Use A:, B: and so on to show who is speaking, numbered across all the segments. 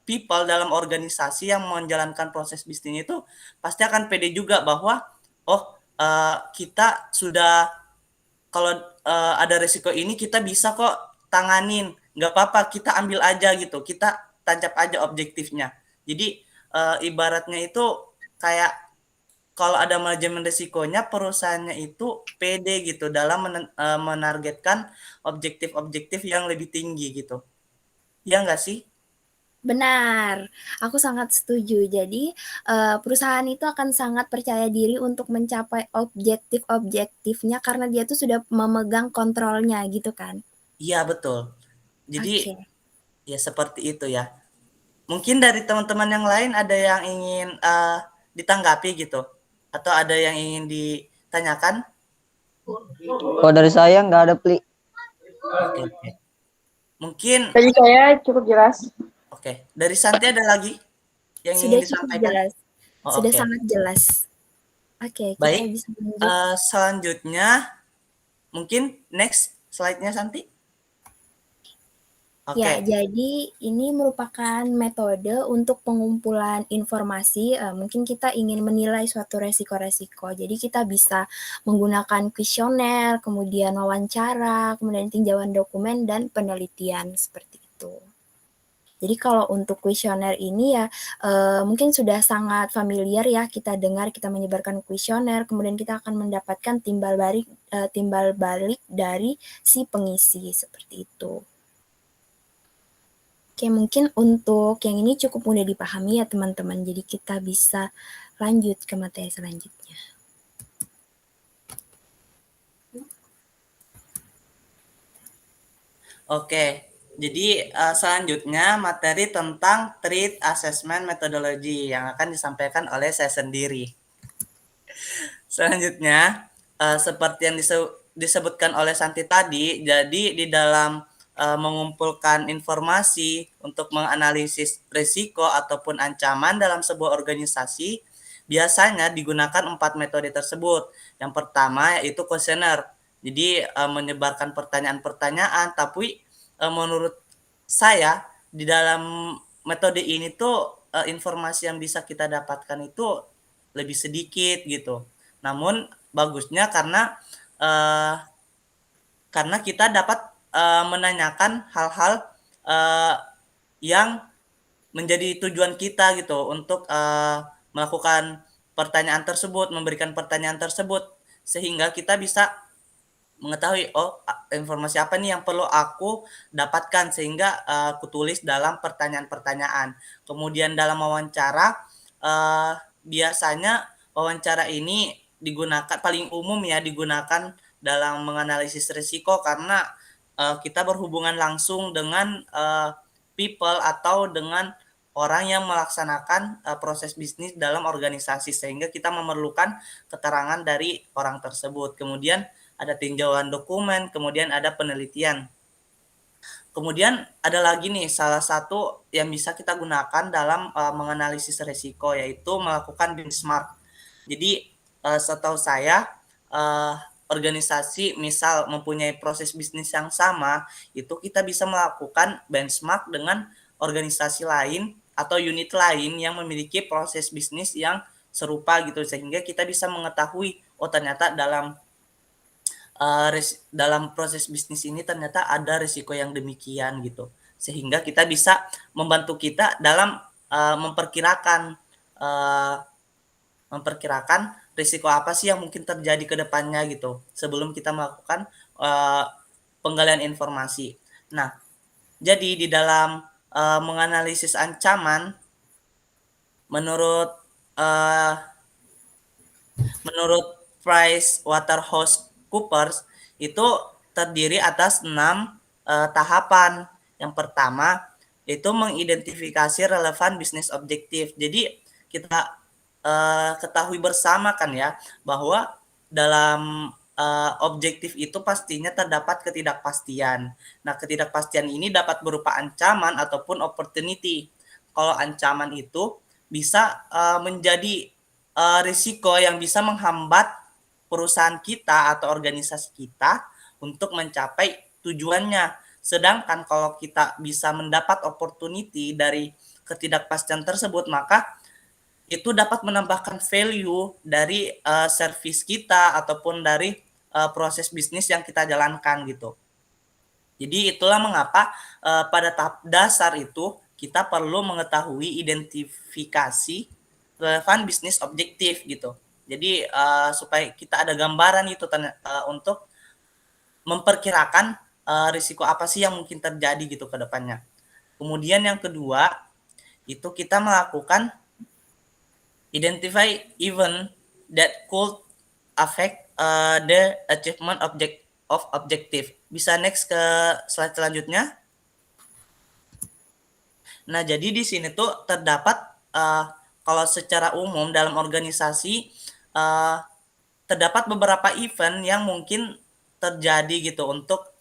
A: people dalam organisasi yang menjalankan proses bisnis itu pasti akan pede juga bahwa kita sudah, kalau ada resiko ini kita bisa kok tanganin, nggak apa-apa kita ambil aja gitu, kita tancap aja objektifnya. Jadi ibaratnya itu kayak kalau ada manajemen risikonya, perusahaannya itu pede gitu dalam menargetkan objektif-objektif yang lebih tinggi gitu. Iya nggak sih?
B: Benar, aku sangat setuju. Jadi, perusahaan itu akan sangat percaya diri untuk mencapai objektif-objektifnya karena dia tuh sudah memegang kontrolnya gitu kan?
A: Iya betul. Jadi
B: Oke.
A: ya seperti itu ya. Mungkin dari teman-teman yang lain ada yang ingin ditanggapi gitu, atau ada yang ingin ditanyakan?
C: Kalau dari saya nggak ada pli.
A: Oke, oke. Mungkin
D: Bagi saya cukup jelas.
A: oke. Dari Santi ada lagi yang ingin
B: Sudah cukup
A: disampaikan?
B: jelas,
A: Oh,
B: sudah
A: oke.
B: sangat jelas. Oke, kita
A: Baik.
B: bisa lanjut.
A: Selanjutnya mungkin next slide-nya Santi.
B: Ya,
A: Oke.
B: jadi ini merupakan metode untuk pengumpulan informasi, mungkin kita ingin menilai suatu resiko-resiko. Jadi kita bisa menggunakan kuesioner, kemudian wawancara, kemudian tinjauan dokumen, dan penelitian, seperti itu. Jadi kalau untuk kuesioner ini ya, mungkin sudah sangat familiar ya kita dengar, kita menyebarkan kuesioner, kemudian kita akan mendapatkan timbal balik dari si pengisi, seperti itu. Oke, mungkin untuk yang ini cukup mudah dipahami ya teman-teman, jadi kita bisa lanjut ke materi selanjutnya.
A: Oke, jadi selanjutnya materi tentang Threat Assessment Methodology yang akan disampaikan oleh saya sendiri. Selanjutnya, seperti yang disebutkan oleh Santi tadi, jadi di dalam mengumpulkan informasi untuk menganalisis risiko ataupun ancaman dalam sebuah organisasi, biasanya digunakan 4 metode tersebut. Yang pertama yaitu kuesioner. Jadi menyebarkan pertanyaan-pertanyaan, tapi menurut saya di dalam metode ini tuh informasi yang bisa kita dapatkan itu lebih sedikit gitu. Namun bagusnya karena kita dapat menanyakan hal-hal yang menjadi tujuan kita gitu untuk melakukan pertanyaan tersebut, memberikan pertanyaan tersebut, sehingga kita bisa mengetahui informasi apa nih yang perlu aku dapatkan, sehingga aku tulis dalam pertanyaan-pertanyaan. Kemudian dalam wawancara, biasanya wawancara ini digunakan paling umum ya, digunakan dalam menganalisis risiko karena kita berhubungan langsung dengan people atau dengan orang yang melaksanakan proses bisnis dalam organisasi, sehingga kita memerlukan keterangan dari orang tersebut. Kemudian ada tinjauan dokumen, kemudian ada penelitian. Kemudian ada lagi nih salah satu yang bisa kita gunakan dalam menganalisis risiko, yaitu melakukan benchmark. Jadi setahu saya organisasi misal mempunyai proses bisnis yang sama, itu kita bisa melakukan benchmark dengan organisasi lain atau unit lain yang memiliki proses bisnis yang serupa gitu, sehingga kita bisa mengetahui ternyata dalam proses bisnis ini ternyata ada risiko yang demikian gitu, sehingga kita bisa membantu kita dalam memperkirakan risiko apa sih yang mungkin terjadi ke depannya gitu sebelum kita melakukan penggalian informasi. Nah, jadi di dalam menganalisis ancaman, menurut PricewaterhouseCoopers itu terdiri atas 6 tahapan. Yang pertama itu mengidentifikasi relevan bisnis objektif. Jadi kita ketahui bersama kan ya bahwa dalam objektif itu pastinya terdapat ketidakpastian. Nah, ketidakpastian ini dapat berupa ancaman ataupun opportunity. Kalau ancaman itu bisa menjadi risiko yang bisa menghambat perusahaan kita atau organisasi kita untuk mencapai tujuannya. Sedangkan kalau kita bisa mendapat opportunity dari ketidakpastian tersebut, maka itu dapat menambahkan value dari service kita ataupun dari proses bisnis yang kita jalankan gitu. Jadi itulah mengapa pada tahap dasar itu kita perlu mengetahui identifikasi relevan bisnis objektif gitu. Jadi supaya kita ada gambaran itu untuk memperkirakan risiko apa sih yang mungkin terjadi gitu ke depannya. Kemudian yang kedua, itu kita melakukan identify event that could affect the achievement of objective. Bisa next ke slide selanjutnya. Nah, jadi di sini tuh terdapat kalau secara umum dalam organisasi terdapat beberapa event yang mungkin terjadi gitu untuk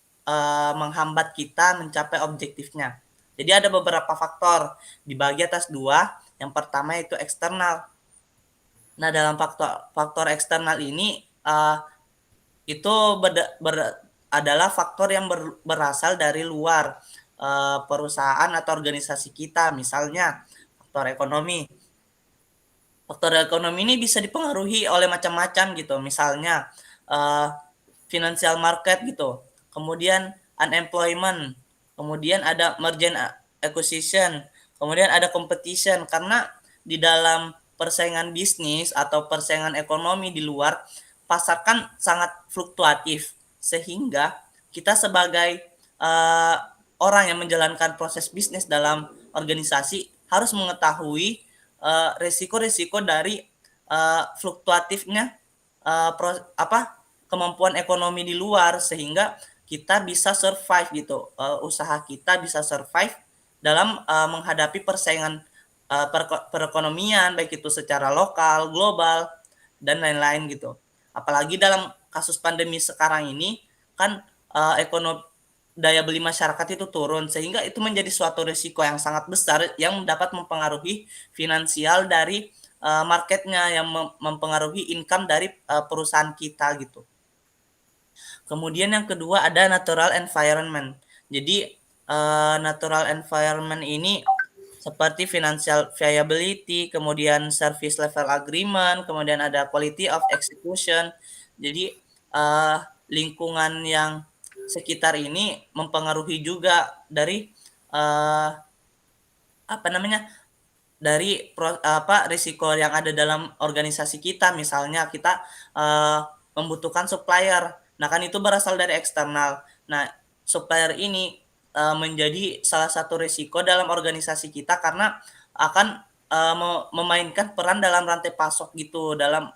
A: menghambat kita mencapai objektifnya. Jadi ada beberapa faktor dibagi atas dua. Yang pertama itu eksternal. Nah, dalam faktor eksternal ini itu adalah faktor yang berasal dari luar perusahaan atau organisasi kita, misalnya faktor ekonomi. Faktor ekonomi ini bisa dipengaruhi oleh macam-macam gitu, misalnya financial market gitu, kemudian unemployment, kemudian ada merger acquisition, kemudian ada competition, karena di dalam persaingan bisnis atau persaingan ekonomi di luar, pasar kan sangat fluktuatif, sehingga kita sebagai orang yang menjalankan proses bisnis dalam organisasi harus mengetahui risiko-risiko dari fluktuatifnya kemampuan ekonomi di luar, sehingga kita bisa survive gitu, usaha kita bisa survive dalam menghadapi persaingan perekonomian, baik itu secara lokal, global, dan lain-lain gitu. Apalagi dalam kasus pandemi sekarang ini kan daya beli masyarakat itu turun, sehingga itu menjadi suatu risiko yang sangat besar yang dapat mempengaruhi finansial dari marketnya, yang mempengaruhi income dari perusahaan kita gitu. Kemudian yang kedua ada natural environment. Jadi natural environment ini seperti financial viability, kemudian service level agreement, kemudian ada quality of execution. Jadi lingkungan yang sekitar ini mempengaruhi juga dari risiko yang ada dalam organisasi kita. Misalnya kita membutuhkan supplier, nah kan itu berasal dari eksternal. Nah, supplier ini menjadi salah satu risiko dalam organisasi kita karena akan memainkan peran dalam rantai pasok gitu, dalam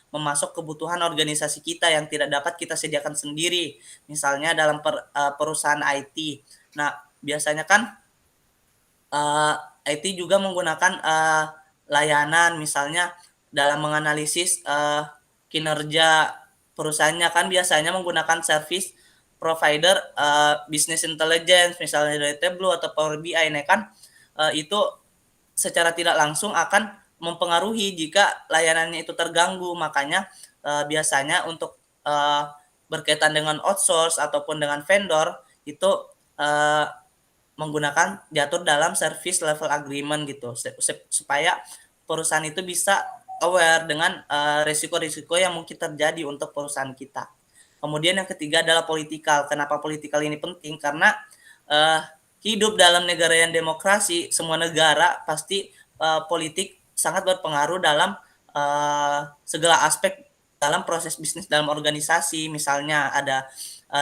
A: memasok kebutuhan organisasi kita yang tidak dapat kita sediakan sendiri, misalnya dalam perusahaan IT. Nah, biasanya kan IT juga menggunakan layanan, misalnya dalam menganalisis kinerja perusahaannya kan biasanya menggunakan service provider business intelligence, misalnya dari Tableau atau Power BI. Nah kan itu secara tidak langsung akan mempengaruhi jika layanannya itu terganggu. Makanya biasanya untuk berkaitan dengan outsource ataupun dengan vendor itu menggunakan diatur dalam service level agreement gitu, supaya perusahaan itu bisa aware dengan risiko-risiko yang mungkin terjadi untuk perusahaan kita. Kemudian yang ketiga adalah politikal. Kenapa politikal ini penting? Karena hidup dalam negara yang demokrasi, semua negara pasti politik sangat berpengaruh dalam segala aspek dalam proses bisnis dalam organisasi. Misalnya ada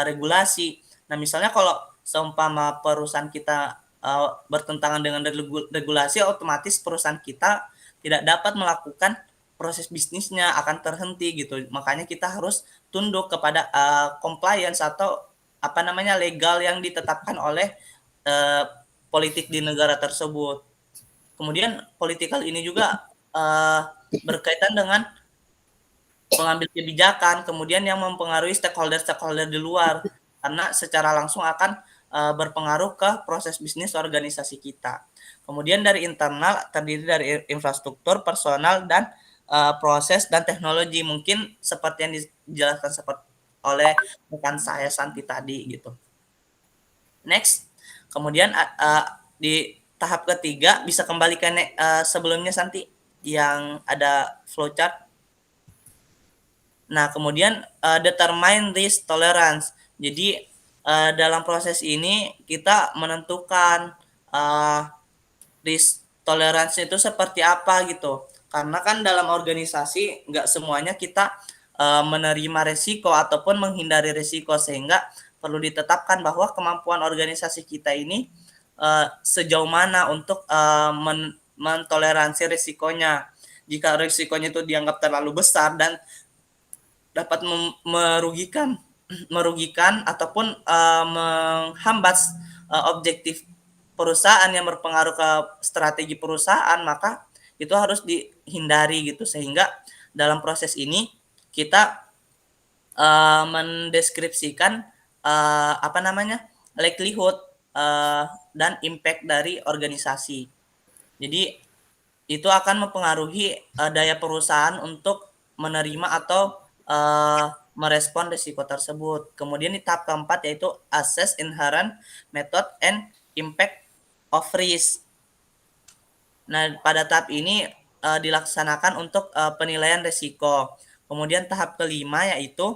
A: regulasi. Nah, misalnya kalau seumpama perusahaan kita bertentangan dengan regulasi, otomatis perusahaan kita tidak dapat melakukan proses bisnisnya, akan terhenti gitu. Makanya kita harus tunduk kepada compliance atau legal yang ditetapkan oleh politik di negara tersebut. Kemudian politikal ini juga berkaitan dengan pengambil kebijakan, kemudian yang mempengaruhi stakeholder di luar, karena secara langsung akan berpengaruh ke proses bisnis organisasi kita. Kemudian dari internal terdiri dari infrastruktur, personal, dan proses dan teknologi, mungkin seperti yang dijelaskan oleh rekan saya Santi tadi gitu. Next, kemudian di tahap ketiga bisa kembali ke sebelumnya Santi yang ada flowchart. Nah, kemudian determine risk tolerance. Jadi dalam proses ini kita menentukan risk tolerance itu seperti apa gitu. Karena kan dalam organisasi nggak semuanya kita menerima resiko ataupun menghindari resiko, sehingga perlu ditetapkan bahwa kemampuan organisasi kita ini sejauh mana untuk mentoleransi risikonya. Jika risikonya itu dianggap terlalu besar dan dapat merugikan ataupun menghambat objektif perusahaan yang berpengaruh ke strategi perusahaan, maka itu harus dihindari gitu. Sehingga dalam proses ini kita mendeskripsikan likelihood dan impact dari organisasi. Jadi itu akan mempengaruhi daya perusahaan untuk menerima atau merespon risiko tersebut. Kemudian di tahap keempat yaitu assess inherent method and impact of risk. Nah, pada tahap ini dilaksanakan untuk penilaian risiko. Kemudian tahap kelima yaitu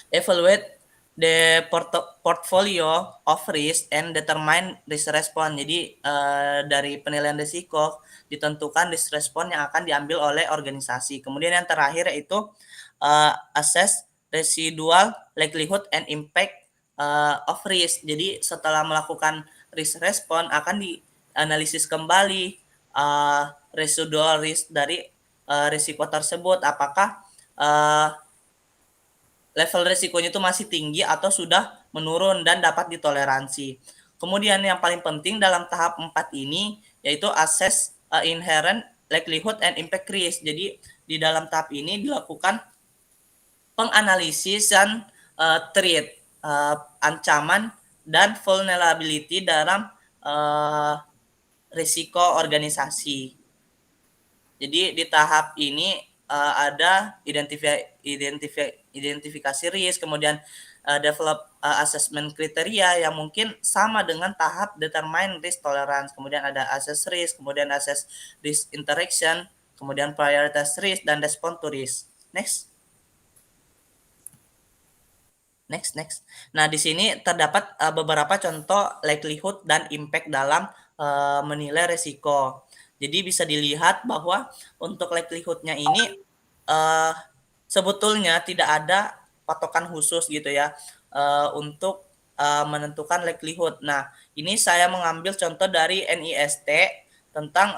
A: evaluate the portfolio of risk and determine risk response. Jadi dari penilaian risiko ditentukan risk response yang akan diambil oleh organisasi. Kemudian yang terakhir yaitu assess residual likelihood and impact of risk. Jadi setelah melakukan risk response akan dianalisis kembali residual risk dari risiko tersebut, apakah level risikonya itu masih tinggi atau sudah menurun dan dapat ditoleransi. Kemudian yang paling penting dalam tahap 4 ini yaitu assess inherent likelihood and impact risk. Jadi di dalam tahap ini dilakukan penganalisisan threat, ancaman dan vulnerability dalam risiko organisasi. Jadi di tahap ini ada identifikasi risk, kemudian develop assessment kriteria yang mungkin sama dengan tahap determine risk tolerance, kemudian ada assess risk, kemudian assess risk interaction, kemudian prioritize risk dan respond to risk. Next. Nah, di sini terdapat beberapa contoh likelihood dan impact dalam menilai risiko. Jadi bisa dilihat bahwa untuk likelihood-nya ini sebetulnya tidak ada patokan khusus gitu ya untuk menentukan likelihood. Nah, ini saya mengambil contoh dari NIST tentang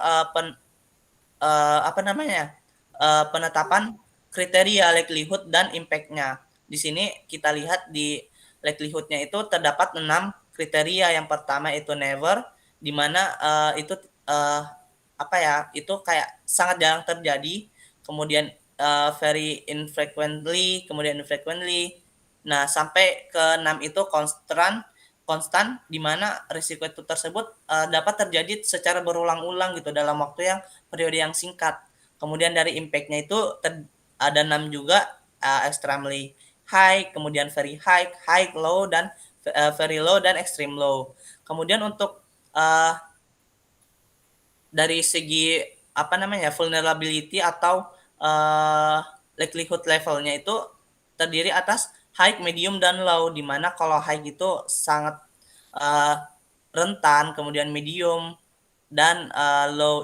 A: penetapan kriteria likelihood dan impact-nya. Di sini kita lihat di likelihood-nya itu terdapat 6 kriteria. Yang pertama itu never, di mana itu itu kayak sangat jarang terjadi. Kemudian very infrequently, kemudian infrequently. Nah, sampai ke 6 itu konstan, di mana risiko itu tersebut dapat terjadi secara berulang-ulang gitu dalam waktu yang periode yang singkat. Kemudian dari impact-nya itu ada 6 juga, extremely high, kemudian very high, high, low, dan very low, dan extreme low. Kemudian untuk dari segi vulnerability atau likelihood levelnya itu terdiri atas high, medium, dan low, di mana kalau high itu sangat rentan, kemudian medium dan low